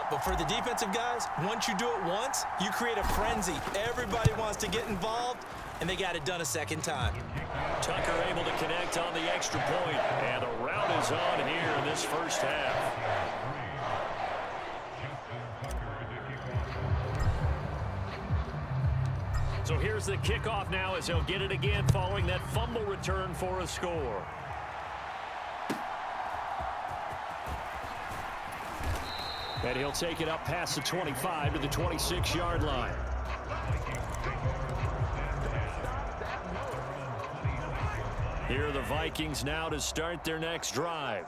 but for the defensive guys, once you do it once, you create a frenzy. Everybody wants to get involved, and they got it done a second time. Tucker able to connect on the extra point, and the route is on here in this first half. So here's the kickoff now as he'll get it again following that fumble return for a score. And he'll take it up past the 25 to the 26-yard line. Here are the Vikings now to start their next drive.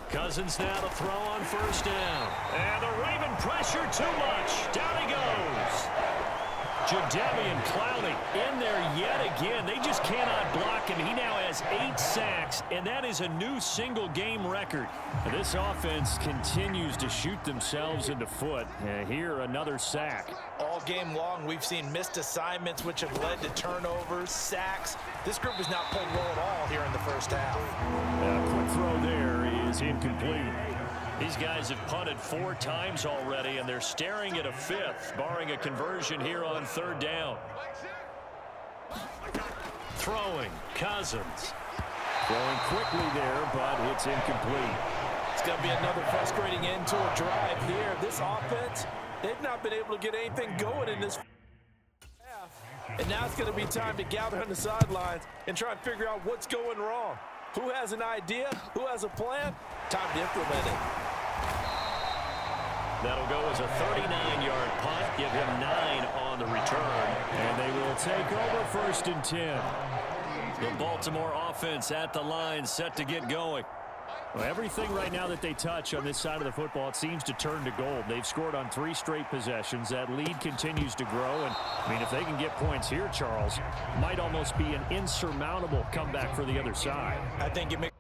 Cousins now to throw on first down. And the Raven pressure too much. Down he goes. Jadeveon Clowney in there yet again. They just cannot block him. He now has 8 sacks, and that is a new single-game record. And this offense continues to shoot themselves in the foot. And here, another sack. All game long, we've seen missed assignments, which have led to turnovers, sacks. This group has not played well at all here in the first half. A quick throw there is incomplete. These guys have punted 4 times already, and they're staring at a 5th, barring a conversion here on 3rd down. Throwing, Cousins. Throwing quickly there, but it's incomplete. It's going to be another frustrating end to a drive here. This offense, they've not been able to get anything going in this half. And now it's going to be time to gather on the sidelines and try and figure out what's going wrong. Who has an idea? Who has a plan? Time to implement it. That'll go as a 39-yard punt. Give him 9 on the return. And they will take over 1st and 10. The Baltimore offense at the line, set to get going. Well, everything right now that they touch on this side of the football, it seems to turn to gold. They've scored on 3 straight possessions. That lead continues to grow. And, I mean, if they can get points here, Charles, might almost be an insurmountable comeback for the other side. I think it makes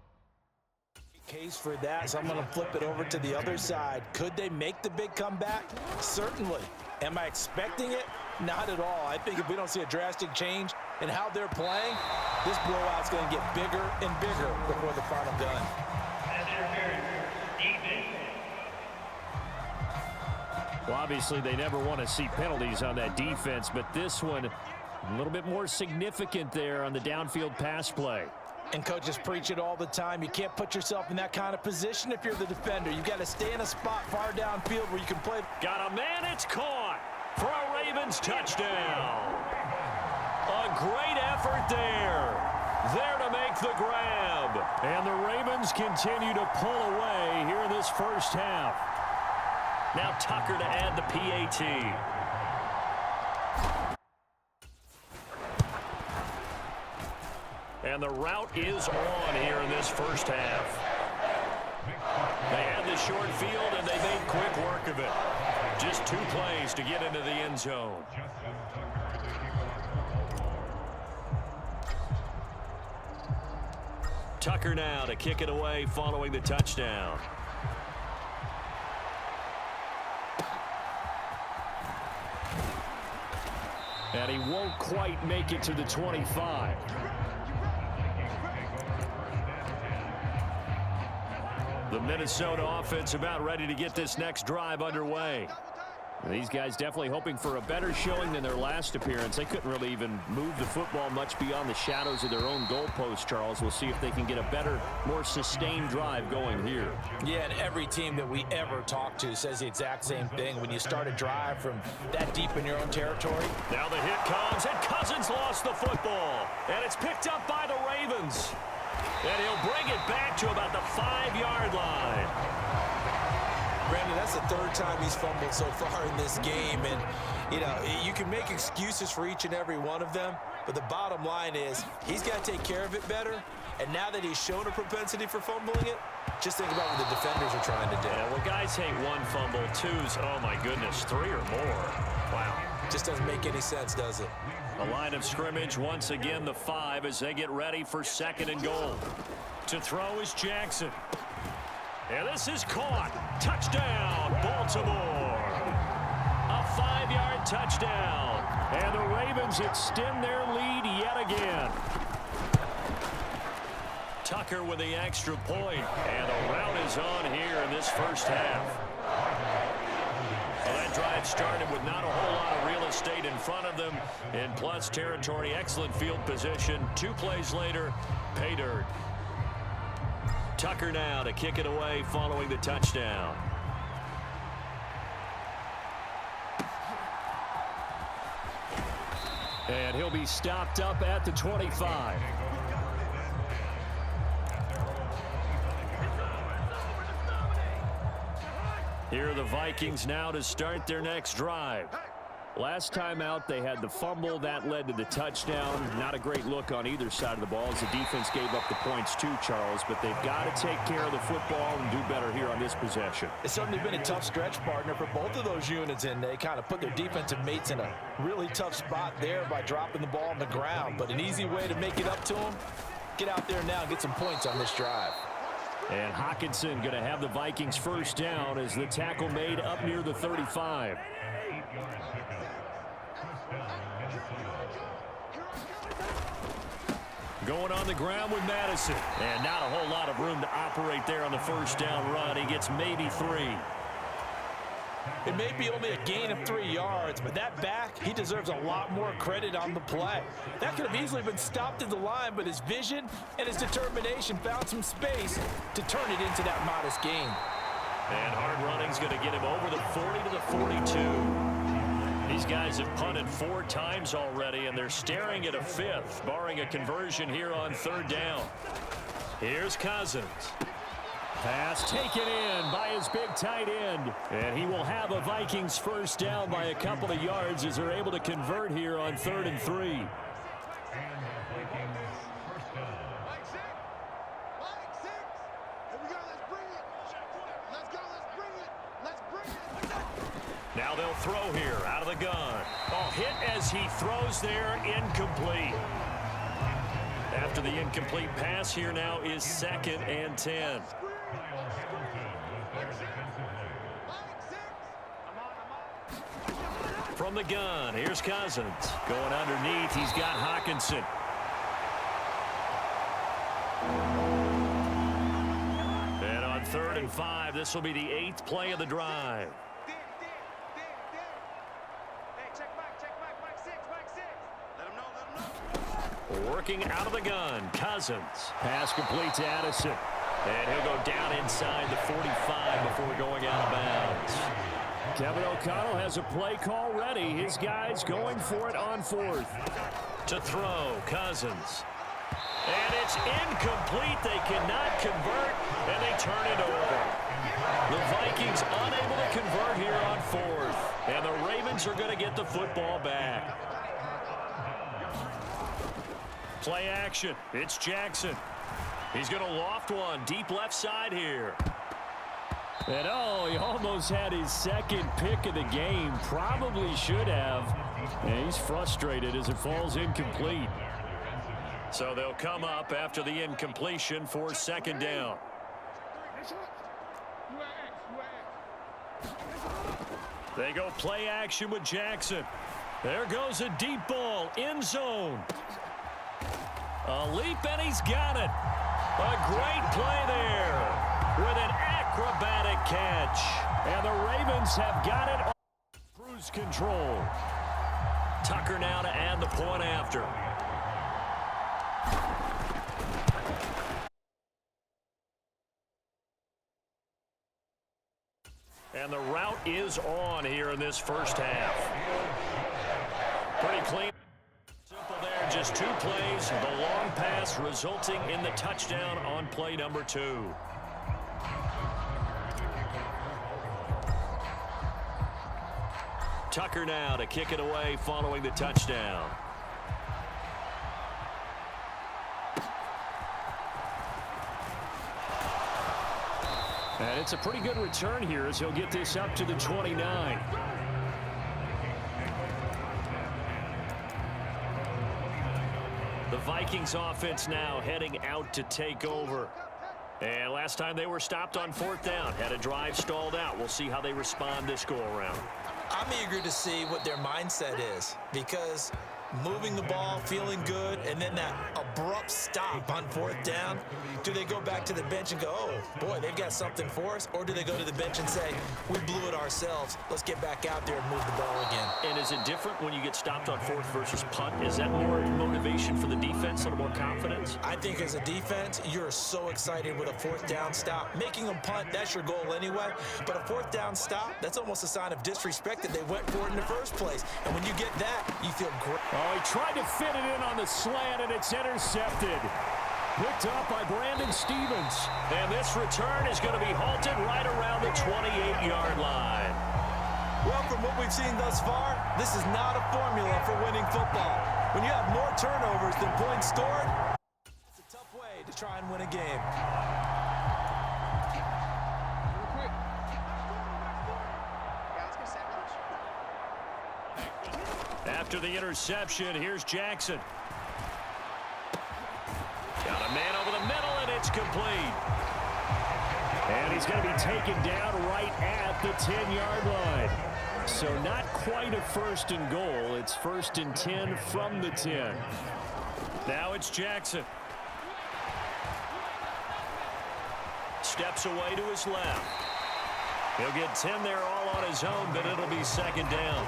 a case for that, so I'm going to flip it over to the other side. Could they make the big comeback? Certainly. Am I expecting it? Not at all. I think if we don't see a drastic change in how they're playing, this blowout's going to get bigger and bigger before the final gun. Well, obviously, they never want to see penalties on that defense, but this one a little bit more significant there on the downfield pass play. And coaches preach it all the time. You can't put yourself in that kind of position if you're the defender. You've got to stay in a spot far downfield where you can play. Got a man, it's caught for a Ravens touchdown. A great effort there. There to make the grab. And the Ravens continue to pull away here in this first half. Now Tucker to add the PAT. And the route is on here in this first half. They had the short field, and they made quick work of it. Just 2 plays to get into the end zone. Tucker now to kick it away following the touchdown. And he won't quite make it to the 25. The Minnesota offense about ready to get this next drive underway. These guys definitely hoping for a better showing than their last appearance. They couldn't really even move the football much beyond the shadows of their own goalpost, Charles. We'll see if they can get a better, more sustained drive going here. Yeah, and every team that we ever talk to says the exact same thing. When you start a drive from that deep in your own territory. Now the hit comes, and Cousins lost the football. And it's picked up by the Ravens. And he'll bring it back to about the 5-yard line. Brandon, that's the 3rd time he's fumbled so far in this game. And, you know, you can make excuses for each and every one of them, but the bottom line is he's got to take care of it better. And now that he's shown a propensity for fumbling it, just think about what the defenders are trying to do. Yeah, well, guys hate 1 fumble, 2's, oh, my goodness, 3 or more. Wow. Just doesn't make any sense, does it? The line of scrimmage, once again, the 5 as they get ready for 2nd and goal. To throw is Jackson. And this is caught. Touchdown, Baltimore. A 5-yard touchdown. And the Ravens extend their lead yet again. Tucker with the extra point, and the rout is on here in this first half. Well, that drive started with not a whole lot of real estate in front of them. In plus territory, excellent field position. 2 plays later, pay dirt. Tucker now to kick it away following the touchdown. And he'll be stopped up at the 25. Here are the Vikings now to start their next drive. Last time out, they had the fumble. That led to the touchdown. Not a great look on either side of the ball as the defense gave up the points too, Charles. But they've got to take care of the football and do better here on this possession. It's certainly been a tough stretch, partner, for both of those units, and they kind of put their defensive mates in a really tough spot there by dropping the ball on the ground. But an easy way to make it up to them, get out there now and get some points on this drive. And Hockenson going to have the Vikings first down as the tackle made up near the 35. Going on the ground with Madison. And not a whole lot of room to operate there on the first down run. He gets maybe 3. It may be only a gain of 3 yards, but that back, he deserves a lot more credit on the play. That could have easily been stopped at the line, but his vision and his determination found some space to turn it into that modest gain. And hard running's going to get him over the 40 to the 42. These guys have punted 4 times already, and they're staring at a 5th, barring a conversion here on 3rd down. Here's Cousins. Pass taken in by his big tight end. And he will have a Vikings first down by a couple of yards as they're able to convert here on 3rd and 3. Now they'll throw here out of the gun. Oh, hit as he throws there, incomplete. After the incomplete pass, here now is 2nd and 10. From the gun, here's Cousins. Going underneath, he's got Hockenson. And on 3rd and 5, this will be the 8th play of the drive. Working out of the gun, Cousins. Pass complete to Addison. And he'll go down inside the 45 before going out of bounds. Kevin O'Connell has a play call ready. His guys going for it on 4th. To throw, Cousins. And it's incomplete. They cannot convert, and they turn it over. The Vikings unable to convert here on 4th. And the Ravens are going to get the football back. Play action. It's Jackson. He's going to loft one deep left side here. And oh, he almost had his 2nd pick of the game. Probably should have. And he's frustrated as it falls incomplete. So they'll come up after the incompletion for 2nd down. They go play action with Jackson. There goes a deep ball, end zone. A leap, and he's got it. A great play there with an acrobatic catch. And the Ravens have got it on cruise control. Tucker now to add the point after. And the route is on here in this first half. Pretty clean. Simple there, just 2 plays. The long pass resulting in the touchdown on play number 2. Tucker now to kick it away following the touchdown. And it's a pretty good return here as he'll get this up to the 29. The Vikings offense now heading out to take over. And last time they were stopped on 4th down, had a drive stalled out. We'll see how they respond this go around. I'm eager to see what their mindset is, because moving the ball, feeling good, and then that abrupt stop on 4th down. Do they go back to the bench and go, oh, boy, they've got something for us? Or do they go to the bench and say, we blew it ourselves. Let's get back out there and move the ball again. And is it different when you get stopped on 4th versus punt? Is that more motivation for the defense, a little more confidence? I think as a defense, you're so excited with a 4th down stop. Making them punt, that's your goal anyway. But a 4th down stop, that's almost a sign of disrespect that they went for it in the first place. And when you get that, you feel great. Oh, he tried to fit it in on the slant, and it's intercepted. Picked up by Brandon Stephens. And this return is going to be halted right around the 28-yard line. Well, from what we've seen thus far, this is not a formula for winning football. When you have more turnovers than points scored, it's a tough way to try and win a game. After the interception, here's Jackson. Got a man over the middle, and it's complete. And he's going to be taken down right at the 10-yard line. So not quite a 1st and goal. It's 1st and 10 from the 10. Now it's Jackson. Steps away to his left. He'll get 10 there all on his own, but it'll be 2nd down.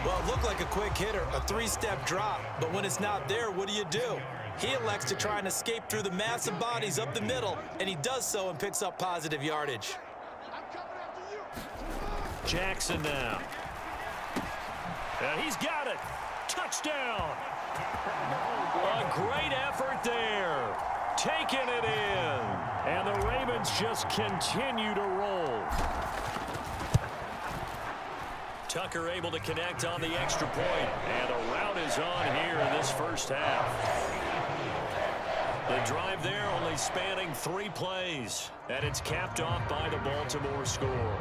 Well, it looked like a quick hitter, a 3-step drop, but when it's not there, what do? He elects to try and escape through the massive bodies up the middle, and he does so and picks up positive yardage. Jackson now. And he's got it. Touchdown. A great effort there. Taking it in. And the Ravens just continue to roll. Tucker able to connect on the extra point. And the route is on here in this first half. The drive there only spanning 3 plays. And it's capped off by the Baltimore score.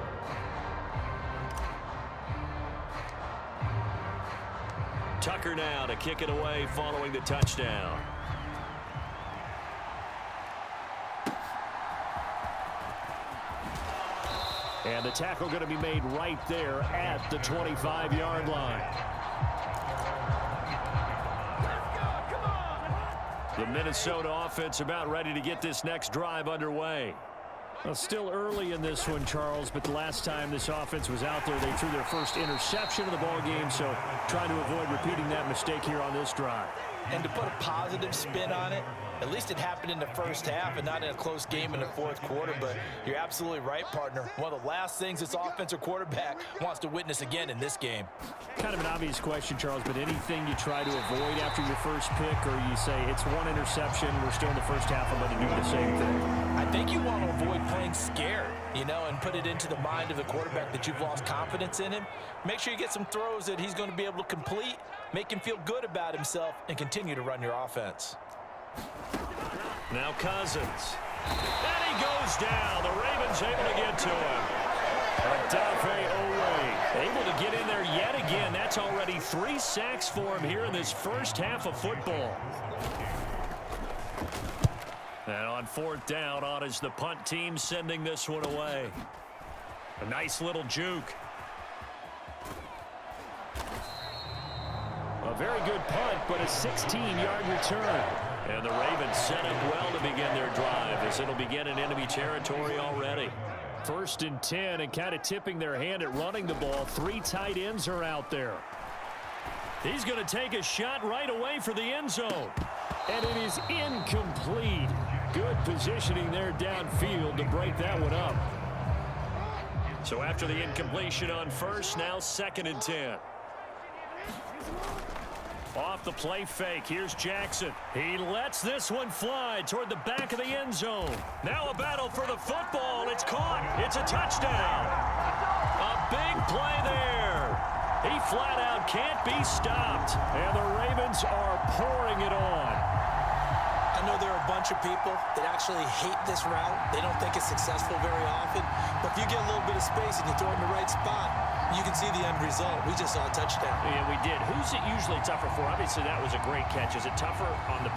Tucker now to kick it away following the touchdown. And the tackle going to be made right there at the 25-yard line. The Minnesota offense about ready to get this next drive underway. Well, still early in this one, Charles, but the last time this offense was out there, they threw their first interception of the ball game, so trying to avoid repeating that mistake here on this drive. And to put a positive spin on it, at least it happened in the first half and not in a close game in the 4th quarter, but you're absolutely right, partner. One of the last things this offensive quarterback wants to witness again in this game. Kind of an obvious question, Charles, but anything you try to avoid after your first pick, or you say it's one interception, we're still in the first half, I'm going to do the same thing? I think you want to avoid playing scared, and put it into the mind of the quarterback that you've lost confidence in him. Make sure you get some throws that he's going to be able to complete, make him feel good about himself, and continue to run your offense. Now Cousins. And he goes down. The Ravens able to get to him. Odafe Oweh able to get in there yet again. That's already 3 sacks for him here in this first half of football. And on 4th down, on is the punt team sending this one away. A nice little juke. A very good punt, but a 16-yard return. And the Ravens set up well to begin their drive as it'll begin in enemy territory already. 1st and 10 and kind of tipping their hand at running the ball. 3 tight ends are out there. He's going to take a shot right away for the end zone. And it is incomplete. Good positioning there downfield to break that one up. So after the incompletion on 1st, now 2nd and 10. Off the play fake, here's Jackson. He lets this one fly toward the back of the end zone. Now a battle for the football. It's caught. It's a touchdown. A big play there. He flat out can't be stopped. And the Ravens are pouring it on. I know there are a bunch of people that actually hate this route. They don't think it's successful very often. But if you get a little bit of space and you throw it in the right spot, you can see the end result. We just saw a touchdown. Yeah, we did. Who's it usually tougher for? Obviously, that was a great catch. Is it tougher on the